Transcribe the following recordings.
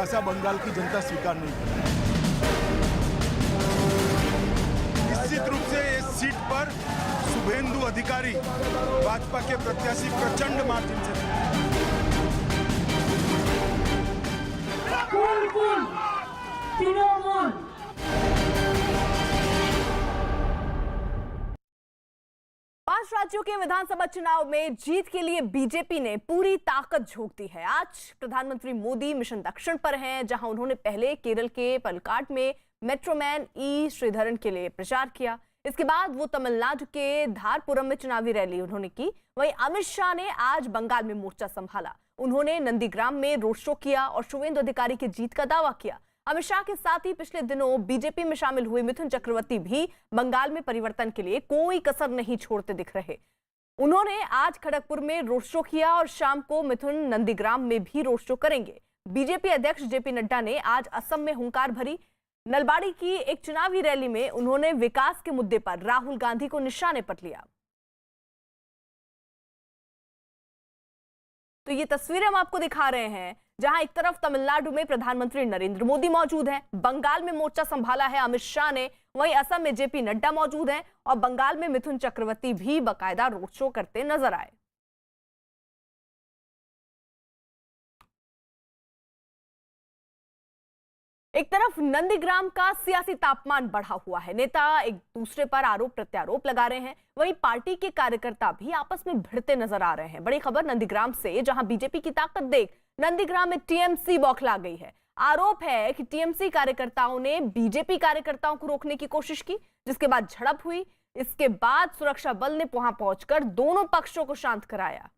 भाषा बंगाल की जनता स्वीकार नहीं करेगी। निश्चित रूप से इस सीट पर शुभेंदु अधिकारी भाजपा के प्रत्याशी प्रचंड मार्जिन से पांच राज्यों के विधानसभा चुनाव में जीत के लिए बीजेपी ने पूरी ताकत झोंक दी है। आज प्रधानमंत्री मोदी मिशन दक्षिण पर हैं, जहां उन्होंने पहले केरल के पलक्काड में मेट्रोमैन ई श्रीधरन के लिए प्रचार किया। इसके बाद वो तमिलनाडु के धारपुरम में चुनावी रैली उन्होंने की। वहीं अमित शाह ने आज बंगाल में मोर्चा संभाला। उन्होंने नंदीग्राम में रोड शो किया और शुभेंदु अधिकारी की जीत का दावा किया। अमित शाह के साथ ही पिछले दिनों बीजेपी में शामिल हुए मिथुन चक्रवर्ती भी बंगाल में परिवर्तन के लिए कोई कसर नहीं छोड़ते दिख रहे। उन्होंने आज खड़गपुर में रोड शो किया और शाम को मिथुन नंदीग्राम में भी रोड शो करेंगे। बीजेपी अध्यक्ष जेपी नड्डा ने आज असम में हुंकार भरी। नलबाड़ी की एक चुनावी रैली में उन्होंने विकास के मुद्दे पर राहुल गांधी को निशाने पर लिया। तो ये तस्वीरें हम आपको दिखा रहे हैं, जहां एक तरफ तमिलनाडु में प्रधानमंत्री नरेंद्र मोदी मौजूद हैं, बंगाल में मोर्चा संभाला है अमित शाह ने, वहीं असम में जेपी नड्डा मौजूद हैं और बंगाल में मिथुन चक्रवर्ती भी बाकायदा रोड शो करते नजर आए। एक तरफ नंदीग्राम का सियासी तापमान बढ़ा हुआ है, नेता एक दूसरे पर आरोप प्रत्यारोप लगा रहे हैं, वहीं पार्टी के कार्यकर्ता भी आपस में भिड़ते नजर आ रहे हैं। बड़ी खबर नंदीग्राम से, जहां बीजेपी की ताकत देख नंदीग्राम में टीएमसी बौखला गई है। आरोप है कि टीएमसी कार्यकर्ताओं ने बीजेपी कार्यकर्ताओं को रोकने की कोशिश की, जिसके बाद झड़प हुई। इसके बाद सुरक्षा बल ने वहां पहुंचकर दोनों पक्षों को शांत कराया।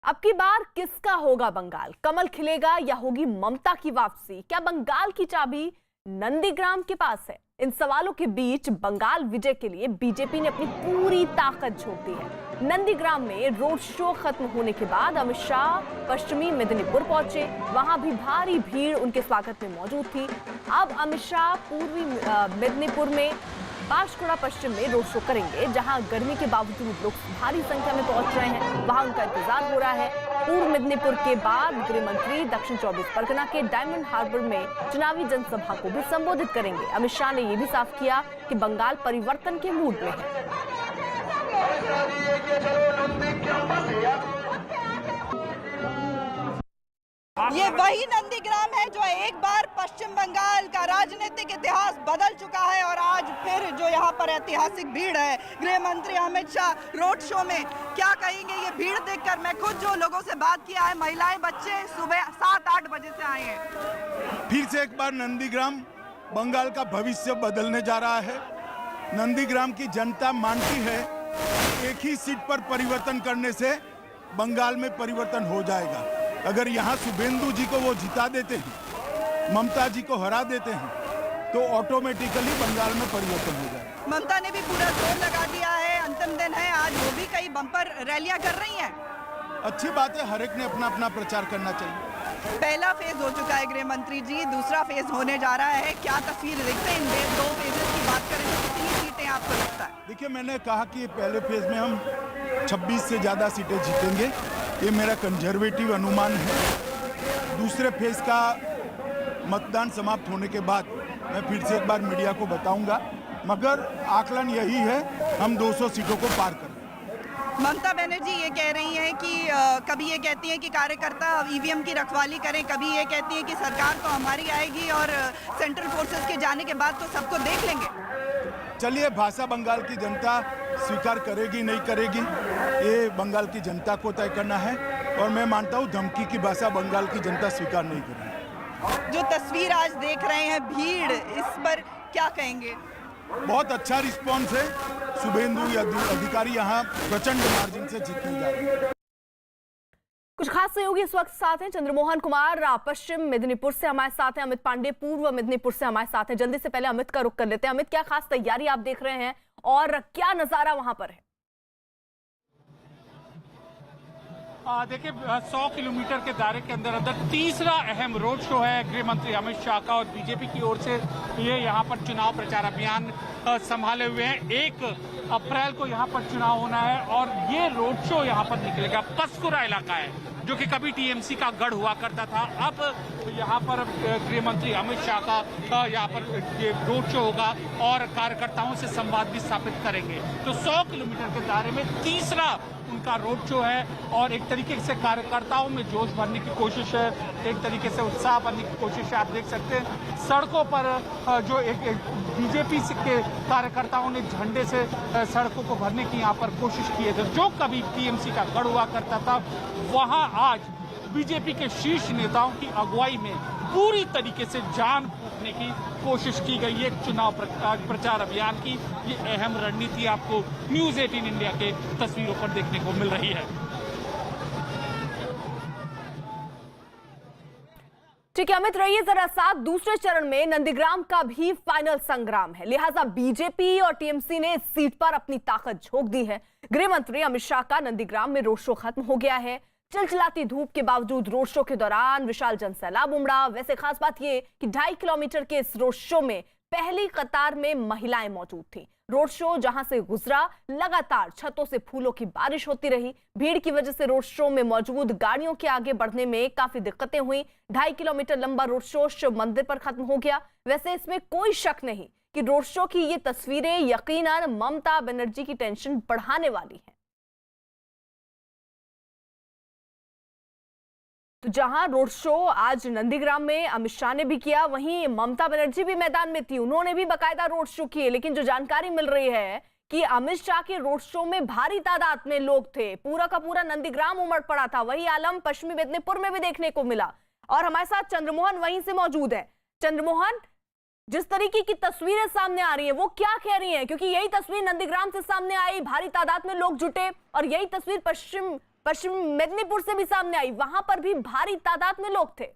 अब की बार किसका होगा बंगाल? कमल खिलेगा या होगी ममता की वापसी? क्या बंगाल की चाबी नंदीग्राम के पास है? इन सवालों के बीच बंगाल विजय के लिए बीजेपी ने अपनी पूरी ताकत झोंक दी है। नंदीग्राम में रोड शो खत्म होने के बाद अमित शाह पश्चिमी मेदिनीपुर पहुंचे। वहां भी भारी भीड़ उनके स्वागत में मौजूद थी। अब अमित शाह पूर्वी मेदिनीपुर में बांसकुड़ा पश्चिम में रोड शो करेंगे, जहां गर्मी के बावजूद लोग भारी संख्या में पहुंच रहे हैं। वहां उनका इंतजार हो रहा है। पूर्व मेदिनीपुर के बाद गृह मंत्री दक्षिण 24 परगना के डायमंड हार्बर में चुनावी जनसभा को भी संबोधित करेंगे। अमित शाह ने यह भी साफ किया कि बंगाल परिवर्तन के मूड में है। ये वही नंदीग्राम है जो एक बार पश्चिम बंगाल का राजनीतिक इतिहास बदल चुका है और आज फिर जो यहाँ पर ऐतिहासिक भीड़ है। गृह मंत्री अमित शाह रोड शो में क्या कहेंगे, ये भीड़ देखकर मैं खुद जो लोगों से बात किया है, महिलाएं बच्चे सुबह 7-8 बजे से आए हैं। फिर से एक बार नंदीग्राम बंगाल का भविष्य बदलने जा रहा है। नंदीग्राम की जनता मानती है एक ही सीट पर परिवर्तन करने से बंगाल में परिवर्तन हो जाएगा। अगर यहाँ शुभेंदु जी को वो जिता देते हैं, ममता जी को हरा देते हैं, तो ऑटोमेटिकली बंगाल में परिवर्तन हो जाएगा। ममता ने भी पूरा जोर लगा दिया है, अंतिम दिन है आज, वो भी कई बम्पर रैलियां कर रही हैं। अच्छी बात है, हर एक ने अपना अपना प्रचार करना चाहिए। पहला फेज हो चुका है गृह मंत्री जी, दूसरा फेज होने जा रहा है। क्या तस्वीर देखते हैं इन 2 फेजेस की बात करें तो कितनी सीटें आपको लगता है? देखिए, मैंने कहा कि पहले फेज में हम 26 से ज़्यादा सीटें जीतेंगे, ये मेरा कंजर्वेटिव अनुमान है। दूसरे फेज का मतदान समाप्त होने के बाद मैं फिर से एक बार मीडिया को बताऊंगा, मगर आकलन यही है, हम 200 सीटों को पार करें। ममता बनर्जी ये कह रही हैं कि कभी ये कहती हैं कि कार्यकर्ता ईवीएम की रखवाली करें, कभी ये कहती हैं कि सरकार तो हमारी आएगी और सेंट्रल फोर्सेस के जाने के बाद तो सबको देख लेंगे। चलिए, भाषा बंगाल की जनता स्वीकार करेगी नहीं करेगी, ये बंगाल की जनता को तय करना है और मैं मानता हूँ धमकी की भाषा बंगाल की जनता स्वीकार नहीं करेगी। जो तस्वीर आज देख रहे हैं भीड़, इस पर क्या कहेंगे? बहुत अच्छा रिस्पॉन्स है। शुभेंदु अधिकारी यहाँ प्रचंड मार्जिन से जीतने जा रहे हैं। कुछ खास सहयोगी इस वक्त साथ हैं। चंद्रमोहन कुमार पश्चिम मेदिनीपुर से हमारे साथ हैं, अमित पांडे पूर्व मेदिनीपुर से हमारे साथ हैं। जल्दी से पहले अमित का रुख कर लेते हैं। अमित, क्या खास तैयारी आप देख रहे हैं और क्या नजारा वहां पर है? देखिए, 100 किलोमीटर के दायरे के अंदर तीसरा अहम रोड शो है गृह मंत्री अमित शाह का और बीजेपी की ओर से ये यहाँ पर चुनाव प्रचार अभियान संभाले हुए हैं। 1 अप्रैल को यहाँ पर चुनाव होना है और ये रोड शो यहाँ पर निकलेगा। पसकुरा इलाका है जो कि कभी टीएमसी का गढ़ हुआ करता था। अब यहाँ पर गृह मंत्री अमित शाह का यहाँ पर रोड शो होगा और कार्यकर्ताओं से संवाद भी स्थापित करेंगे। तो 100 किलोमीटर के दायरे में तीसरा उनका रोड शो है और एक तरीके से कार्यकर्ताओं में जोश भरने की कोशिश है, एक तरीके से उत्साह भरने की कोशिश है। आप देख सकते हैं सड़कों पर जो एक बीजेपी के कार्यकर्ताओं ने झंडे से सड़कों को भरने की यहाँ पर कोशिश की है। तो जो कभी टीएमसी का गढ़ हुआ करता था वहाँ आज बीजेपी के शीर्ष नेताओं की अगुवाई में पूरी तरीके से जान फूंकने की कोशिश की गई है चुनाव प्रचार अभियान की। ये अहम रणनीति आपको न्यूज़ 18 इंडिया के तस्वीरों पर देखने को मिल रही है। ठीक है अमित, रहिए जरा साथ। दूसरे चरण में नंदीग्राम का भी फाइनल संग्राम है, लिहाजा बीजेपी और टीएमसी ने इस सीट पर अपनी ताकत झोंक दी है। गृह मंत्री अमित शाह का नंदीग्राम में रोड शो खत्म हो गया है। चिलचिलाती धूप के बावजूद रोड शो के दौरान विशाल जनसैलाब उमड़ा। वैसे खास बात यह कि 2.5 किलोमीटर के इस रोड शो में पहली कतार में महिलाएं मौजूद थीं। रोड शो जहां से गुजरा लगातार छतों से फूलों की बारिश होती रही। भीड़ की वजह से रोड शो में मौजूद गाड़ियों के आगे बढ़ने में काफी दिक्कतें हुई। 2.5 किलोमीटर लंबा रोड शो शिव मंदिर पर खत्म हो गया। वैसे इसमें कोई शक नहीं कि रोड शो की ये तस्वीरें यकीनन ममता बनर्जी की टेंशन बढ़ाने वाली हैं। तो जहां रोड शो आज नंदीग्राम में अमित शाह ने भी किया, वहीं ममता बनर्जी भी मैदान में थी, उन्होंने भी बाकायदा रोड शो किए। लेकिन जो जानकारी मिल रही है कि अमित शाह के रोड शो में भारी तादाद में लोग थे, पूरा का पूरा नंदीग्राम उमड़ पड़ा था। वही आलम पश्चिमी मेदिनीपुर में भी देखने को मिला। और हमारे साथ चंद्रमोहन वहीं से मौजूद है। चंद्रमोहन, जिस तरीके की तस्वीरें सामने आ रही है वो क्या कह रही है? क्योंकि यही तस्वीर नंदीग्राम से सामने आई, भारी तादाद में लोग जुटे, और यही तस्वीर पश्चिम मेदिनीपुर से भी सामने आई, वहां पर भी भारी तादाद में लोग थे।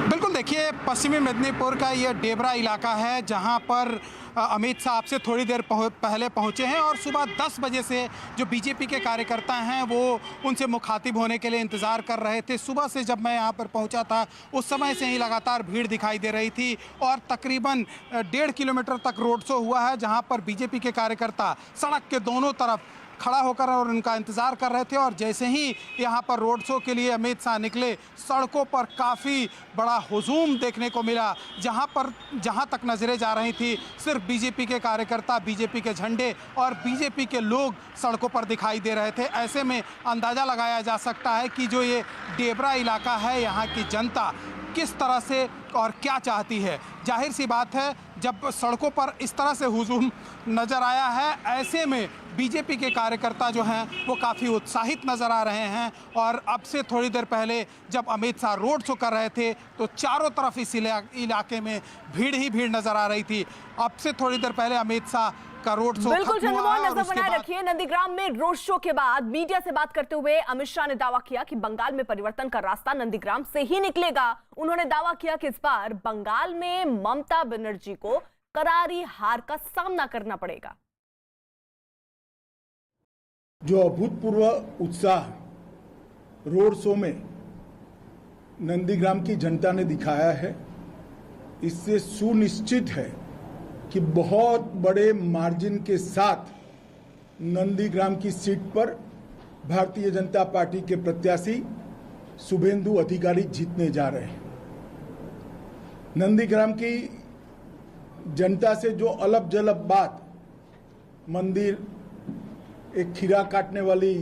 बिल्कुल, देखिए पश्चिमी मेदिनीपुर का ये डेबरा इलाका है जहां पर अमित शाह आपसे थोड़ी देर पहले पहुंचे हैं और सुबह 10 बजे से जो बीजेपी के कार्यकर्ता हैं वो उनसे मुखातिब होने के लिए इंतज़ार कर रहे थे। सुबह से जब मैं यहां पर पहुंचा था उस समय से ही लगातार भीड़ दिखाई दे रही थी और तकरीबन 1.5 किलोमीटर तक रोड शो हुआ है जहां पर बीजेपी के कार्यकर्ता सड़क के दोनों तरफ खड़ा होकर और उनका इंतज़ार कर रहे थे। और जैसे ही यहाँ पर रोड शो के लिए अमित शाह निकले, सड़कों पर काफ़ी बड़ा हुजूम देखने को मिला। जहाँ तक नज़रें जा रही थी सिर्फ बीजेपी के कार्यकर्ता, बीजेपी के झंडे और बीजेपी के लोग सड़कों पर दिखाई दे रहे थे। ऐसे में अंदाज़ा लगाया जा सकता है कि जो ये डेबरा इलाका है, यहाँ की जनता किस तरह से और क्या चाहती है। जाहिर सी बात है, जब सड़कों पर इस तरह से हुजूम नज़र आया है, ऐसे में बीजेपी के कार्यकर्ता जो हैं वो काफ़ी उत्साहित नज़र आ रहे हैं। और अब से थोड़ी देर पहले जब अमित शाह रोड शो कर रहे थे तो चारों तरफ इस इलाके में भीड़ ही भीड़ नज़र आ रही थी। अब से थोड़ी देर पहले अमित शाह का रोड शो बिल्कुल चंद्रमोहन, नजर बनाए रखिए। नंदीग्राम में रोड शो के बाद मीडिया से बात करते हुए अमित शाह ने दावा किया कि बंगाल में परिवर्तन का रास्ता नंदीग्राम से ही निकलेगा। उन्होंने दावा किया कि इस बार बंगाल में ममता बनर्जी को करारी हार का सामना करना पड़ेगा। जो अभूतपूर्व उत्साह रोड शो में नंदीग्राम की जनता ने दिखाया है, इससे सुनिश्चित है कि बहुत बड़े मार्जिन के साथ नंदीग्राम की सीट पर भारतीय जनता पार्टी के प्रत्याशी शुभेंदु अधिकारी जीतने जा रहे हैं। नंदीग्राम की जनता से जो अलग जलब बात मंदिर, एक खीरा काटने वाली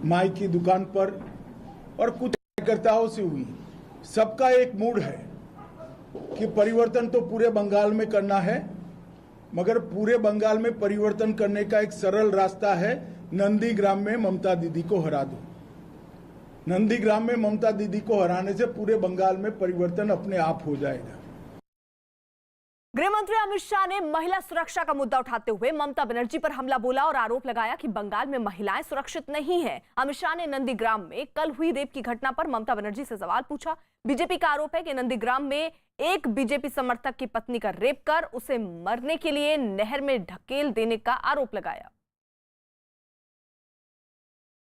माई की दुकान पर और कुछ कार्यकर्ताओं से हुई, सबका एक मूड है कि परिवर्तन तो पूरे बंगाल में करना है, मगर पूरे बंगाल में परिवर्तन करने का एक सरल रास्ता है, नंदीग्राम में ममता दीदी को हरा दो। नंदीग्राम में ममता दीदी को हराने से पूरे बंगाल में परिवर्तन अपने आप हो जाएगा। गृह मंत्री अमित शाह ने महिला सुरक्षा का मुद्दा उठाते हुए ममता बनर्जी पर हमला बोला और आरोप लगाया कि बंगाल में महिलाएं सुरक्षित नहीं हैं। अमित शाह ने नंदीग्राम में कल हुई रेप की घटना पर ममता बनर्जी से सवाल पूछा। बीजेपी का आरोप है कि नंदीग्राम में एक बीजेपी समर्थक की पत्नी का रेप कर उसे मरने के लिए नहर में ढकेल देने का आरोप लगाया।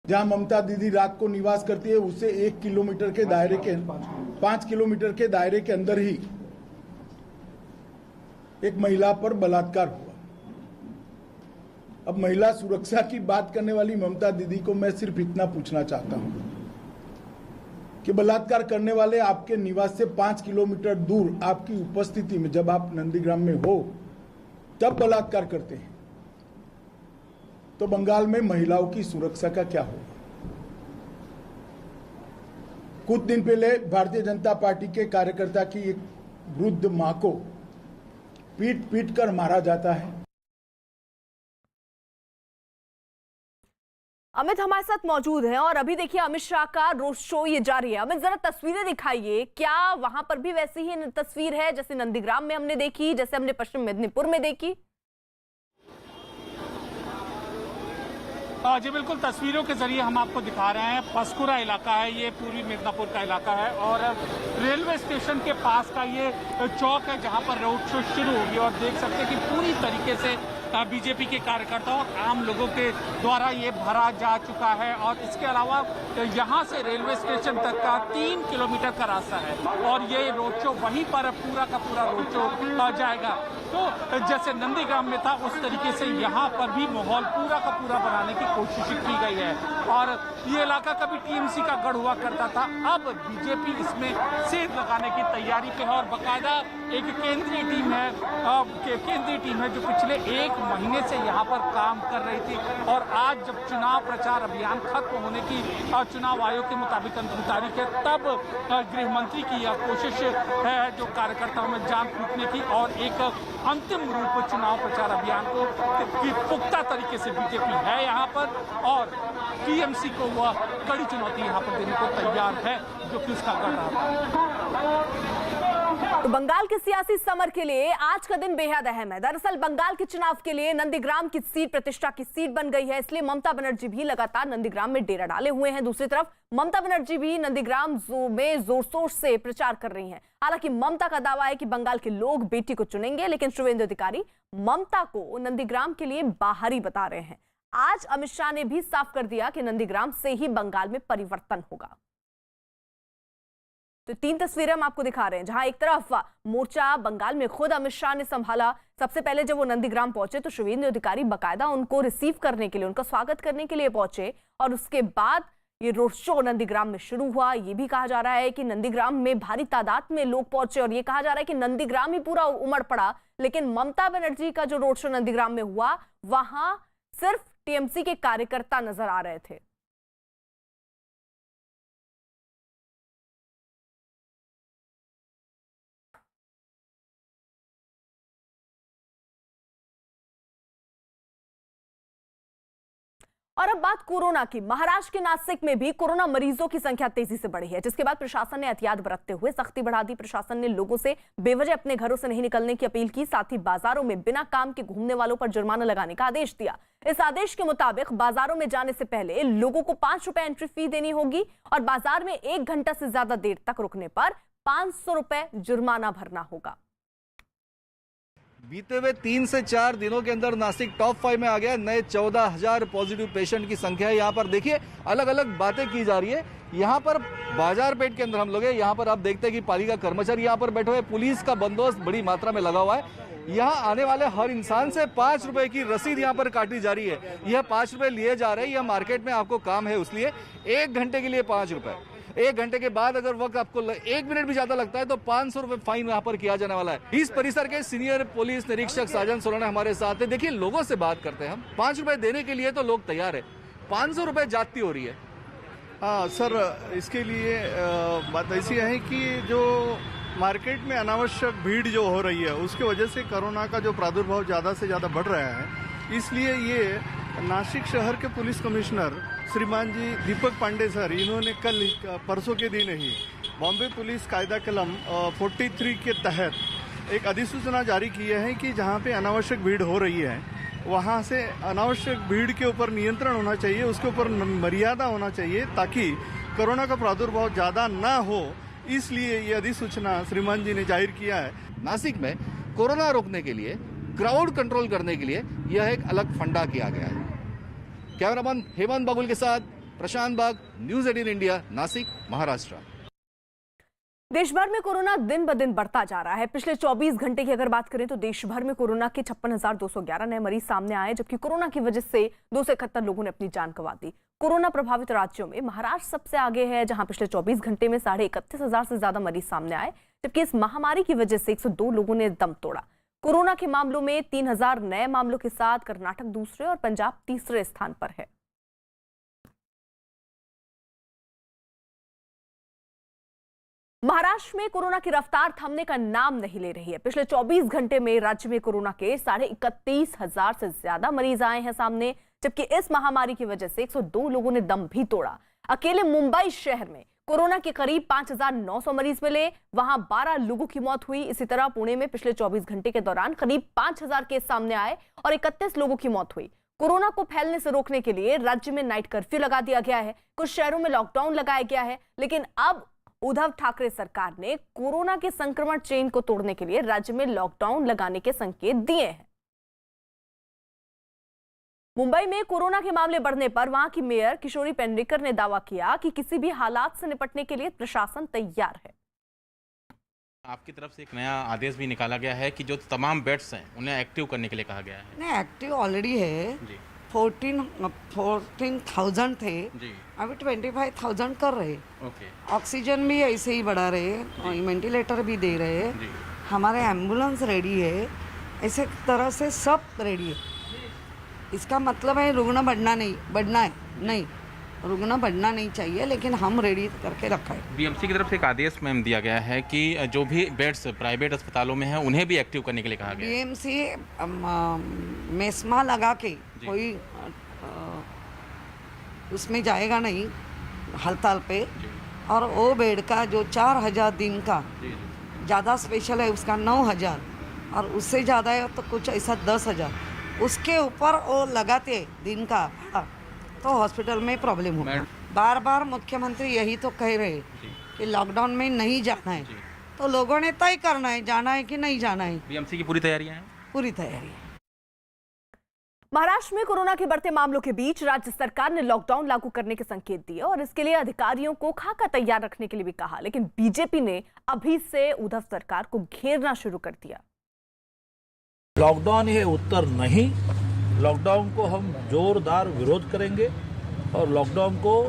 जहां ममता दीदी रात को निवास करती है उससे 1 किलोमीटर के दायरे के 5 किलोमीटर के दायरे के अंदर ही एक महिला पर बलात्कार हुआ। अब महिला सुरक्षा की बात करने वाली ममता दीदी को मैं सिर्फ इतना पूछना चाहता हूं कि बलात्कार करने वाले आपके निवास से 5 किलोमीटर दूर आपकी उपस्थिति में, जब आप नंदीग्राम में हो तब बलात्कार करते हैं, तो बंगाल में महिलाओं की सुरक्षा का क्या होगा? कुछ दिन पहले भारतीय जनता पार्टी के कार्यकर्ता की एक वृद्ध मां को पीट पीट कर मारा जाता है। अमित हमारे साथ मौजूद हैं और अभी देखिए अमित शाह का रोड शो ये जारी है। अमित, जरा तस्वीरें दिखाइए, क्या वहां पर भी वैसी ही तस्वीर है जैसे नंदीग्राम में हमने देखी, जैसे हमने पश्चिम मेदिनीपुर में देखी? जी बिल्कुल, तस्वीरों के जरिए हम आपको दिखा रहे हैं। पसकुरा इलाका है, ये पूर्वी मिदनापुर का इलाका है और रेलवे स्टेशन के पास का ये चौक है जहां पर रोड शो शुरू होगी और देख सकते हैं कि पूरी तरीके से बीजेपी के कार्यकर्ताओं और आम लोगों के द्वारा ये भरा जा चुका है। और इसके अलावा यहाँ से रेलवे स्टेशन तक का 3 किलोमीटर का रास्ता है और ये रोड शो वहीं पर पूरा का पूरा रोड शो जाएगा। तो जैसे नंदीग्राम में था उस तरीके से यहाँ पर भी माहौल पूरा का पूरा बनाने की कोशिश की गई है। और ये इलाका कभी टीएमसी का गढ़ हुआ करता था, अब बीजेपी इसमें सेंध लगाने की तैयारी पे है और बाकायदा एक केंद्रीय टीम है जो पिछले 1 महीने से यहाँ पर काम कर रही थी। और आज जब चुनाव प्रचार अभियान खत्म होने की चुनाव आयोग के मुताबिक अंतिम तारीख है, तब गृह मंत्री की यह कोशिश है जो कार्यकर्ताओं में जान फूंकने की और एक अंतिम रूप चुनाव प्रचार अभियान को की पुख्ता तरीके से बीजेपी है यहाँ पर और टीएमसी को वह कड़ी चुनौती यहाँ पर देने को तैयार है जो कि उसका कर रहा था। तो बंगाल के सियासी समर के लिए आज का दिन बेहद अहम है। दरअसल बंगाल के चुनाव के लिए नंदीग्राम की सीट प्रतिष्ठा की सीट बन गई है, इसलिए ममता बनर्जी भी लगातार नंदीग्राम में डेरा डाले हुए हैं। दूसरी तरफ ममता बनर्जी भी नंदीग्राम में जोर शोर से प्रचार कर रही हैं। हालांकि ममता का दावा है कि बंगाल के लोग बेटी को चुनेंगे, लेकिन शुभेंदु अधिकारी ममता को नंदीग्राम के लिए बाहरी बता रहे हैं। आज अमित शाह ने भी साफ कर दिया कि नंदीग्राम से ही बंगाल में परिवर्तन होगा। तो 3 तस्वीरें हम आपको दिखा रहे हैं, जहां एक तरफ मोर्चा बंगाल में खुद अमित शाह ने संभाला। सबसे पहले जब वो नंदीग्राम पहुंचे तो शुभेंदु अधिकारी बाकायदा उनको रिसीव करने के लिए, उनका स्वागत करने के लिए पहुंचे और उसके बाद ये रोड शो नंदीग्राम में शुरू हुआ। ये भी कहा जा रहा है कि नंदीग्राम में भारी तादाद में लोग पहुंचे और ये कहा जा रहा है कि नंदीग्राम ही पूरा उमड़ पड़ा। लेकिन ममता बनर्जी का जो रोड शो नंदीग्राम में हुआ, वहां सिर्फ टीएमसी के कार्यकर्ता नजर आ रहे थे। और अब बात कोरोना की। महाराष्ट्र के नासिक में भी कोरोना मरीजों की संख्या तेजी से बढ़ी है, जिसके बाद प्रशासन ने एहतियात बरतते हुए सख्ती बढ़ा दी। प्रशासन ने लोगों से बेवजह अपने घरों से नहीं निकलने की अपील की, साथ ही बाजारों में बिना काम के घूमने वालों पर जुर्माना लगाने का आदेश दिया। इस आदेश के मुताबिक बाजारों में जाने से पहले लोगों को 5 रुपए एंट्री फी देनी होगी और बाजार में 1 घंटा से ज्यादा देर तक रुकने पर 500 रुपए जुर्माना भरना होगा। बीते हुए 3 से 4 दिनों के अंदर नासिक टॉप 5 में आ गया। नए 14,000 पॉजिटिव पेशेंट की संख्या है। यहाँ पर देखिए अलग अलग बातें की जा रही है। यहाँ पर बाजार पेट के अंदर हम लोग हैं, यहाँ पर आप देखते हैं कि पालिका कर्मचारी यहाँ पर बैठे हुए, पुलिस का बंदोबस्त बड़ी मात्रा में लगा हुआ है। यहाँ आने वाले हर इंसान से 5 रुपए की रसीद यहाँ पर काटी जा रही है। यह 5 रुपए लिए जा रहे हैं। यह मार्केट में आपको काम है उसलिए 1 घंटे के लिए 5 रुपए। 1 घंटे के बाद अगर वक्त आपको 1 मिनट भी ज्यादा लगता है तो 500 रुपए फाइन यहाँ पर किया जाने वाला है। इस परिसर के सीनियर पुलिस निरीक्षक साजन सोलना हमारे साथ है। देखिए लोगों से बात करते हैं हम। 5 रुपए देने के लिए तो लोग तैयार है, 500 रुपए जाती हो रही है। हाँ सर, इसके लिए बात ऐसी है कि जो मार्केट में अनावश्यक भीड़ जो हो रही है उसके वजह से कोरोना का जो प्रादुर्भाव ज़्यादा से ज़्यादा बढ़ रहा है, इसलिए ये नासिक शहर के पुलिस कमिश्नर श्रीमान जी दीपक पांडे सर, इन्होंने कल परसों के दिन ही बॉम्बे पुलिस कायदा कलम 43 के तहत एक अधिसूचना जारी की है कि जहाँ पे अनावश्यक भीड़ हो रही है वहाँ से अनावश्यक भीड़ के ऊपर नियंत्रण होना चाहिए, उसके ऊपर मर्यादा होना चाहिए ताकि कोरोना का प्रादुर्भाव ज़्यादा ना हो। इसलिए ये अधिसूचना श्रीमान जी ने जाहिर किया है। नासिक में कोरोना रोकने के लिए, क्राउड कंट्रोल करने के लिए यह एक अलग फंडा किया गया है। कैमरामैन हेमंत बाबुल के साथ प्रशांत बाग, न्यूज़ 18 इंडिया, नासिक, महाराष्ट्र। देश भर में कोरोना दिन ब दिन बढ़ता जा रहा है। पिछले 24 घंटे की अगर बात करें तो देश भर में कोरोना के 56,211 नए मरीज सामने आए, जबकि कोरोना की वजह से 271 लोगों ने अपनी जान गंवा दी। कोरोना प्रभावित राज्यों में महाराष्ट्र सबसे आगे है, जहां पिछले 24 घंटे में 31,500 से ज्यादा मरीज सामने आए, जबकि इस महामारी की वजह से 102 लोगों ने दम तोड़ा। कोरोना के मामलों में 3,000 नए मामलों के साथ कर्नाटक दूसरे और पंजाब तीसरे स्थान पर है। महाराष्ट्र में कोरोना की रफ्तार थमने का नाम नहीं ले रही है। पिछले 24 घंटे में राज्य में कोरोना के 31,500 से ज्यादा मरीज आए हैं सामने, जबकि इस महामारी की वजह से 102 लोगों ने दम भी तोड़ा। अकेले मुंबई शहर में कोरोना के करीब 5,900 मरीज मिले, वहां 12 लोगों की मौत हुई। इसी तरह पुणे में पिछले 24 घंटे के दौरान करीब 5,000 केस सामने आए और 31 लोगों की मौत हुई। कोरोना को फैलने से रोकने के लिए राज्य में नाइट कर्फ्यू लगा दिया गया है, कुछ शहरों में लॉकडाउन लगाया गया है, लेकिन अब उद्धव ठाकरे सरकार ने कोरोना के संक्रमण चेन को तोड़ने के लिए राज्य में लॉकडाउन लगाने के संकेत दिए हैं। मुंबई में कोरोना के मामले बढ़ने पर वहां की मेयर किशोरी पेडनेकर ने दावा किया कि किसी भी हालात से निपटने के लिए प्रशासन तैयार है। आपकी तरफ से एक नया आदेश भी निकाला गया है कि जो तमाम बेड्स हैं उन्हें एक्टिव करने के लिए कहा गया है। नहीं, एक्टिव ऑलरेडी है जी। 14,000 थे जी, अभी 25,000 कर रहे। ओके। ऑक्सीजन भी ऐसे ही बढ़ा रहे और वेंटिलेटर भी दे रहे जी। हमारे एम्बुलेंस रेडी है, ऐसे तरह से सब रेडी है। इसका मतलब है रुग्ण बढ़ना है नहीं, रुग्ण बढ़ना नहीं चाहिए, लेकिन हम रेडी करके रखा है। बीएमसी की तरफ से एक आदेश मैम दिया गया है कि जो भी बेड्स प्राइवेट अस्पतालों में हैं उन्हें भी एक्टिव करने के लिए कहा गया है। बीएमसी मेस्मा लगा के कोई उसमें जाएगा नहीं हड़ताल पे, और वो बेड का जो 4,000 दिन का ज़्यादा स्पेशल है उसका 9,000, और उससे ज़्यादा है तो कुछ ऐसा 10,000, उसके ऊपर वो लगाते दिन का, तो हॉस्पिटल में प्रॉब्लम होगा। बार बार मुख्यमंत्री यही तो कह रहे कि लॉकडाउन में नहीं जाना है, तो लोगों ने तय करना है जाना है कि नहीं जाना है। बीएमसी की पूरी तैयारियां हैं? पूरी तैयारी है। महाराष्ट्र में कोरोना के बढ़ते मामलों के बीच राज्य सरकार ने लॉकडाउन लागू करने के संकेत दिए और इसके लिए अधिकारियों को खाका तैयार रखने के लिए भी कहा, लेकिन बीजेपी ने अभी से उद्धव सरकार को घेरना शुरू कर दिया। लॉकडाउन है उत्तर नहीं, लॉकडाउन को हम जोरदार विरोध करेंगे और लॉकडाउन को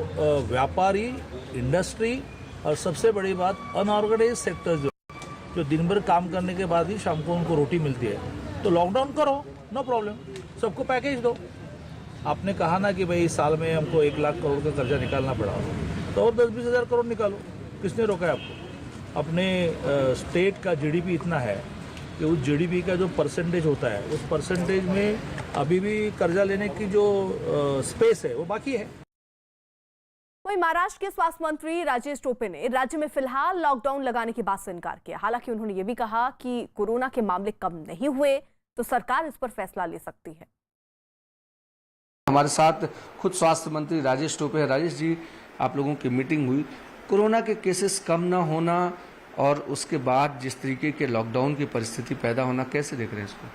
व्यापारी, इंडस्ट्री और सबसे बड़ी बात अनऑर्गेनाइज सेक्टर जो दिन भर काम करने के बाद ही शाम को उनको रोटी मिलती है, तो लॉकडाउन करो, नो प्रॉब्लम, सबको पैकेज दो। आपने कहा ना कि भाई इस साल में हमको 1 लाख करोड़ का कर्जा निकालना पड़ा, तो और 10-20 हज़ार करोड़ निकालो, किसने रोका है आपको? अपने स्टेट का जीडीपी इतना है कि उस जीडीपी का जो परसेंटेज होता है उस परसेंटेज में अभी भी कर्जा लेने की जो स्पेस है वो बाकी है। वहीं महाराष्ट्र के स्वास्थ्य मंत्री राजेश टोपे ने राज्य में फिलहाल लॉकडाउन लगाने की बात से इनकार किया। हालांकि उन्होंने ये भी कहा कि कोरोना के मामले कम नहीं हुए तो सरकार इस पर फैसला ले सकती है। हमारे साथ खुद स्वास्थ्य मंत्री राजेश टोपे है। राजेश जी, आप लोगों की मीटिंग हुई, कोरोना के केसेस कम ना होना और उसके बाद जिस तरीके के लॉकडाउन की परिस्थिति पैदा होना, कैसे देख रहे हैं इसको?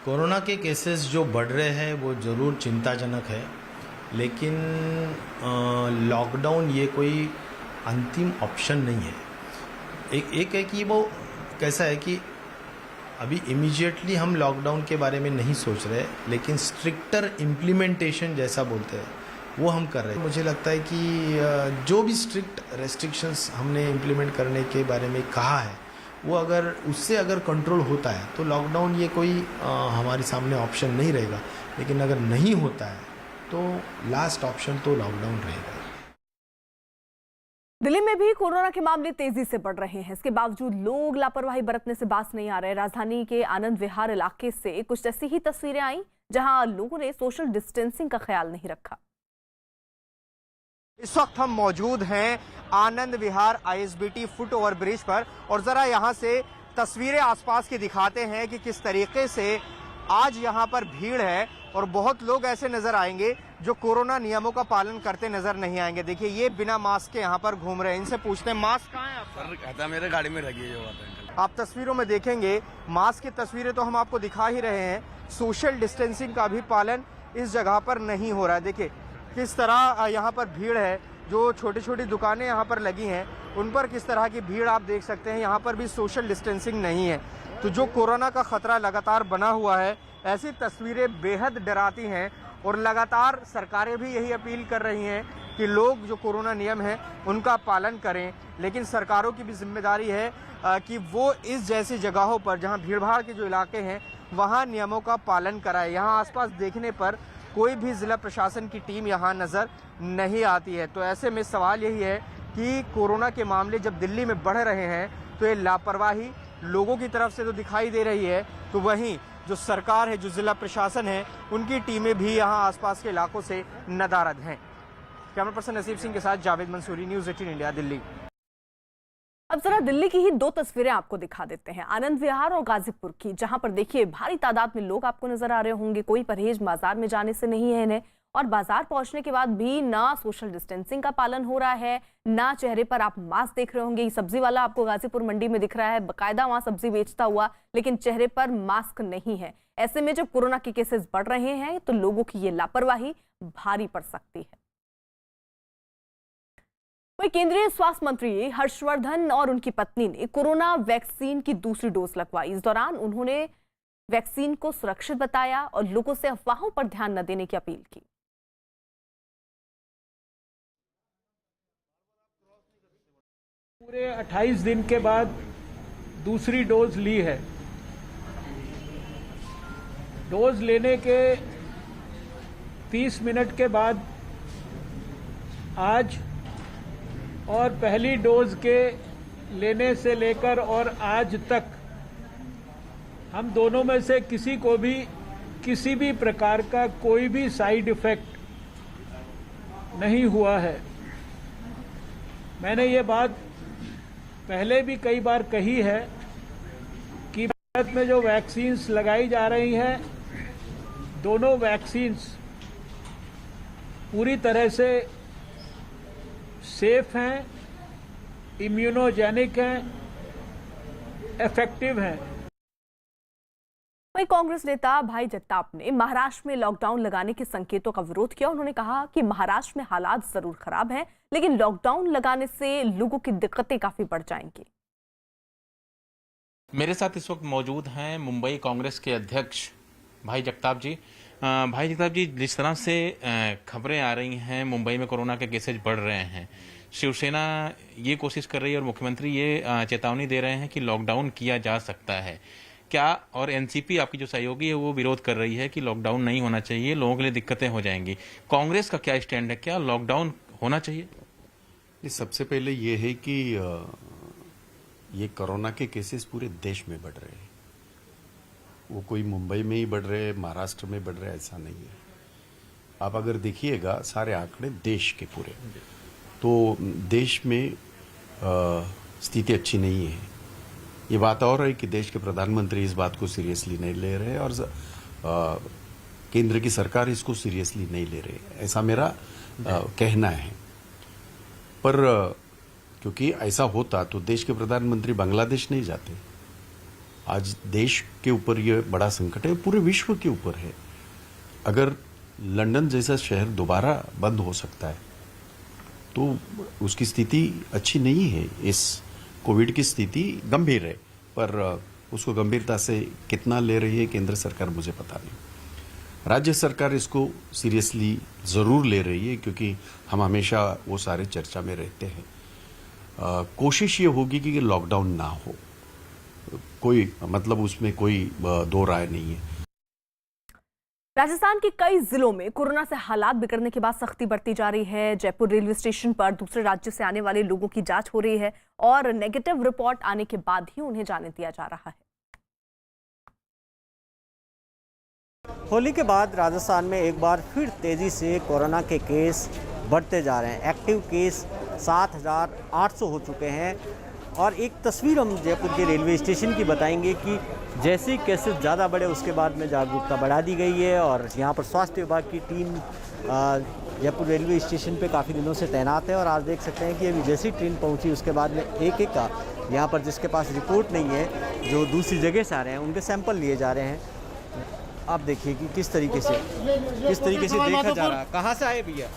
कोरोना के केसेस जो बढ़ रहे हैं वो ज़रूर चिंताजनक है, लेकिन लॉकडाउन ये कोई अंतिम ऑप्शन नहीं है। एक है कि वो कैसा है कि अभी इमीडिएटली हम लॉकडाउन के बारे में नहीं सोच रहे, लेकिन स्ट्रिक्टर इम्प्लीमेंटेशन जैसा बोलते हैं वो हम कर रहे हैं। मुझे लगता है कि जो भी स्ट्रिक्ट रेस्ट्रिक्शंस हमने इम्प्लीमेंट करने के बारे में कहा है वो अगर उससे कंट्रोल होता है तो लॉकडाउन ये कोई हमारे सामने ऑप्शन नहीं रहेगा, लेकिन अगर नहीं होता है तो लास्ट ऑप्शन तो लॉकडाउन रहेगा। दिल्ली में भी कोरोना के मामले तेजी से बढ़ रहे हैं, इसके बावजूद लोग लापरवाही बरतने से बाज नहीं आ रहे। राजधानी के आनंद विहार इलाके से कुछ ऐसी ही तस्वीरें आई जहां लोगों ने सोशल डिस्टेंसिंग का ख्याल नहीं रखा। इस वक्त हम मौजूद हैं Anand Vihar ISBT foot over bridge पर और जरा यहां से तस्वीरें आसपास की दिखाते हैं कि किस तरीके से आज यहां पर भीड़ है और बहुत लोग ऐसे नजर आएंगे जो कोरोना नियमों का पालन करते नजर नहीं आएंगे। देखिए ये बिना मास्क के यहाँ पर घूम रहे हैं, इनसे पूछते हैं मास्क कहाँ है आपका? कहता मेरे गाड़ी में लगी है। आप तस्वीरों में देखेंगे मास्क की तस्वीरें तो हम आपको दिखा ही रहे हैं, सोशल डिस्टेंसिंग का भी पालन इस जगह पर नहीं हो रहा है। देखिए किस तरह यहाँ पर भीड़ है जो छोटी छोटी दुकानें यहाँ पर लगी हैं उन पर किस तरह की भीड़ आप देख सकते हैं। यहाँ पर भी सोशल डिस्टेंसिंग नहीं है। तो जो कोरोना का खतरा लगातार बना हुआ है, ऐसी तस्वीरें बेहद डराती हैं और लगातार सरकारें भी यही अपील कर रही हैं कि लोग जो कोरोना नियम हैं उनका पालन करें। लेकिन सरकारों की भी जिम्मेदारी है कि वो इस जैसी जगहों पर जहां भीड़भाड़ के जो इलाके हैं वहां नियमों का पालन कराएं। यहां आसपास देखने पर कोई भी जिला प्रशासन की टीम यहां नज़र नहीं आती है। तो ऐसे में सवाल यही है कि कोरोना के मामले जब दिल्ली में बढ़ रहे हैं तो ये लापरवाही लोगों की तरफ से तो दिखाई दे रही है, तो वहीं जो सरकार है, जो जिला प्रशासन है, उनकी टीमें भी यहाँ आसपास के इलाकों से नदारद हैं। कैमरा पर्सन नसीब सिंह के साथ जावेद मंसूरी, न्यूज़ 18 इंडिया, दिल्ली। अब जरा दिल्ली की ही दो तस्वीरें आपको दिखा देते हैं, आनंद विहार और गाजीपुर की, जहां पर देखिए भारी तादाद में लोग आपको नजर आ रहे होंगे। कोई परहेज बाजार में जाने से नहीं है इन्हें, और बाजार पहुंचने के बाद भी ना सोशल डिस्टेंसिंग का पालन हो रहा है, ना चेहरे पर आप मास्क देख रहे होंगे। ये सब्जी वाला आपको गाजीपुर मंडी में दिख रहा है, बकायदा वहां सब्जी बेचता हुआ, लेकिन चेहरे पर मास्क नहीं है। ऐसे में जब कोरोना के केसेस बढ़ रहे हैं तो लोगों की ये लापरवाही भारी पड़ सकती है। वहीं केंद्रीय स्वास्थ्य मंत्री हर्षवर्धन और उनकी पत्नी ने कोरोना वैक्सीन की दूसरी डोज लगवाई। इस दौरान उन्होंने वैक्सीन को सुरक्षित बताया और लोगों से अफवाहों पर ध्यान न देने की अपील की। पूरे 28 दिन के बाद दूसरी डोज ली है। डोज लेने के 30 मिनट के बाद आज और पहली डोज के लेने से लेकर और आज तक हम दोनों में से किसी को भी किसी भी प्रकार का कोई भी साइड इफेक्ट नहीं हुआ है। मैंने ये बात पहले भी कई बार कही है कि भारत में जो वैक्सीन्स लगाई जा रही हैं, दोनों वैक्सीन्स पूरी तरह से सेफ हैं, इम्यूनोजेनिक हैं, इफेक्टिव हैं। वहीं कांग्रेस नेता भाई जगताप ने महाराष्ट्र में लॉकडाउन लगाने के संकेतों का विरोध किया। उन्होंने कहा कि महाराष्ट्र में हालात जरूर खराब हैं, लेकिन लॉकडाउन लगाने से लोगों की दिक्कतें काफी बढ़ जाएंगी। मेरे साथ इस वक्त मौजूद हैं मुंबई कांग्रेस के अध्यक्ष भाई जगताप जी। भाई जगताप जी, जिस तरह से खबरें आ रही हैं मुंबई में कोरोना के केसेज बढ़ रहे हैं, शिवसेना ये कोशिश कर रही है और मुख्यमंत्री ये चेतावनी दे रहे हैं कि लॉकडाउन किया जा सकता है क्या, और एनसीपी आपकी जो सहयोगी है वो विरोध कर रही है कि लॉकडाउन नहीं होना चाहिए, लोगों के लिए दिक्कतें हो जाएंगी। कांग्रेस का क्या स्टैंड है, क्या लॉकडाउन होना चाहिए? सबसे पहले ये है कि ये कोरोना के केसेस पूरे देश में बढ़ रहे हैं। वो कोई मुंबई में ही बढ़ रहे हैं, महाराष्ट्र में बढ़ रहे हैं, ऐसा नहीं है। आप अगर देखिएगा सारे आंकड़े देश के पूरे, तो देश में स्थिति अच्छी नहीं है। ये बात और है कि देश के प्रधानमंत्री इस बात को सीरियसली नहीं ले रहे और केंद्र की सरकार इसको सीरियसली नहीं ले रही, ऐसा मेरा कहना है। पर क्योंकि ऐसा होता तो देश के प्रधानमंत्री बांग्लादेश नहीं जाते। आज देश के ऊपर ये बड़ा संकट है, पूरे विश्व के ऊपर है। अगर लंदन जैसा शहर दोबारा बंद हो सकता है तो उसकी स्थिति अच्छी नहीं है। इस कोविड की स्थिति गंभीर है, पर उसको गंभीरता से कितना ले रही है केंद्र सरकार मुझे पता नहीं। राज्य सरकार इसको सीरियसली ज़रूर ले रही है क्योंकि हम हमेशा वो सारे चर्चा में रहते हैं। कोशिश ये होगी कि लॉकडाउन ना हो, कोई मतलब उसमें कोई दो राय नहीं है। राजस्थान के कई जिलों में कोरोना से हालात बिगड़ने के बाद सख्ती बढ़ती जा रही है। जयपुर रेलवे स्टेशन पर दूसरे राज्य से आने वाले लोगों की जांच हो रही है और नेगेटिव रिपोर्ट आने के बाद ही उन्हें जाने दिया जा रहा है। होली के बाद राजस्थान में एक बार फिर तेजी से कोरोना के केस बढ़ते जा रहे हैं। एक्टिव केस 7,800 हो चुके हैं और एक तस्वीर हम जयपुर के रेलवे स्टेशन की बताएंगे कि जैसे ही केसेस ज़्यादा बढ़े उसके बाद में जागरूकता बढ़ा दी गई है और यहाँ पर स्वास्थ्य विभाग की टीम जयपुर रेलवे स्टेशन पे काफ़ी दिनों से तैनात है। और आज देख सकते हैं कि अभी जैसी ट्रेन पहुँची उसके बाद में एक एक का यहाँ पर जिसके पास रिपोर्ट नहीं है, जो दूसरी जगह से आ रहे हैं, उनके सैंपल लिए जा रहे हैं। आप देखिए कि किस तरीके से देखा जा रहा है। कहाँ से आए भैया?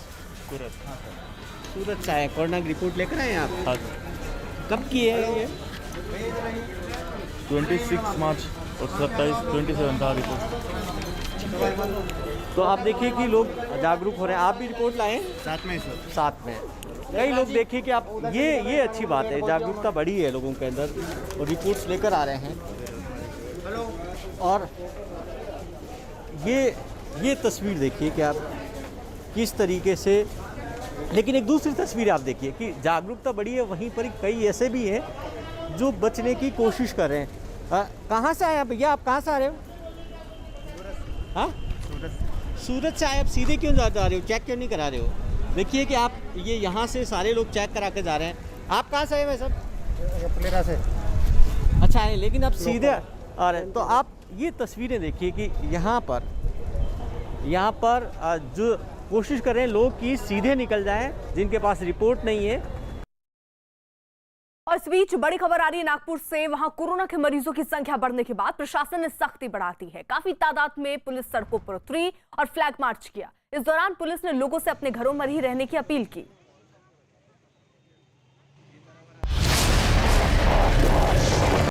सूरज शाह कोरोना की रिपोर्ट लेकर आए हैं आप? कब की है ये? 26 मार्च और 27 था रिपोर्ट। तो आप देखिए कि लोग जागरूक हो रहे हैं। आप भी रिपोर्ट लाए हैं? साथ में कई लोग देखिए कि आप ये अच्छी बात है, जागरूकता बढ़ी है लोगों के अंदर और रिपोर्ट्स लेकर आ रहे हैं। और ये तस्वीर देखिए कि आप किस तरीके से, लेकिन एक दूसरी तस्वीर आप देखिए कि जागरूकता बढ़ी है, वहीं पर कई ऐसे भी हैं जो बचने की कोशिश कर रहे हैं। कहाँ से आए आप भैया? आप कहाँ से आ रहे हो? हाँ, सूरत से आए। आप सीधे क्यों जा रहे हो? चेक क्यों नहीं करा रहे हो? देखिए कि आप ये यहाँ से सारे लोग चेक करा के जा रहे हैं। आप कहाँ से आए भाई साहब? प्लेरा से। अच्छा है, लेकिन आप सीधे आ रहे हैं। तो आप ये तस्वीरें देखिए कि यहाँ पर जो कोशिश कर रहे हैं लोग कि सीधे निकल जाएं, जिनके पास रिपोर्ट नहीं है। और इस बीच बड़ी खबर आ रही है नागपुर से। वहां कोरोना के मरीजों की संख्या बढ़ने के बाद प्रशासन ने सख्ती बढ़ा दी है। काफी तादाद में पुलिस सड़कों पर उतरी और फ्लैग मार्च किया। इस दौरान पुलिस ने लोगों से अपने घरों में ही रहने की अपील की।